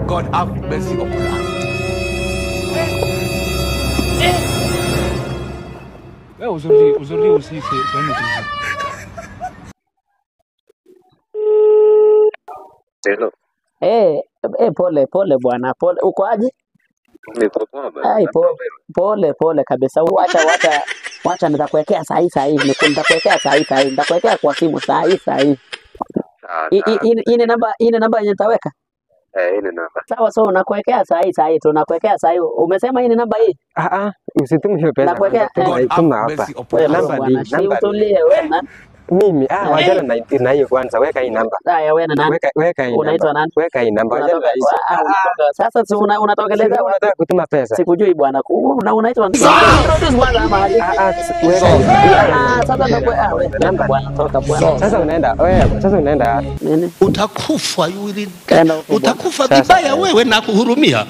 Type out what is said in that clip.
God have mercy upon us. Aujourd'hui aussi, c'est un autre. Hello. Pole bwana, pole. Uko aje? Niko poa bana. Ai, pole kabisa. Wacha nitakuwekea sahi. Nitakuwekea sahi. Nitakuwekea kwa simu sahi. Hii ni namba yenye nitaweka. Hii ni namba. Sawa, so nakuwekea sahi. Tunakuwekea sahi. Umesema hii ni namba hii? Usitume hiyo pesa. Tuma hapa. Namba ni namba. Utulie wewe. Mimi wajana na hiyo kwanza, weka hii namba. Haya, wewe na nani? Weka hii namba. Unaitwa nani? Weka hii namba. Sasa si unatokeleza unataka kutuma pesa. Sikujui bwana. Unaitwa nani? Produce kwanza mahali. Sasa wewe namba bwana, toka bwana. Sasa unaenda Utakufa vibaya wewe na kuhurumia.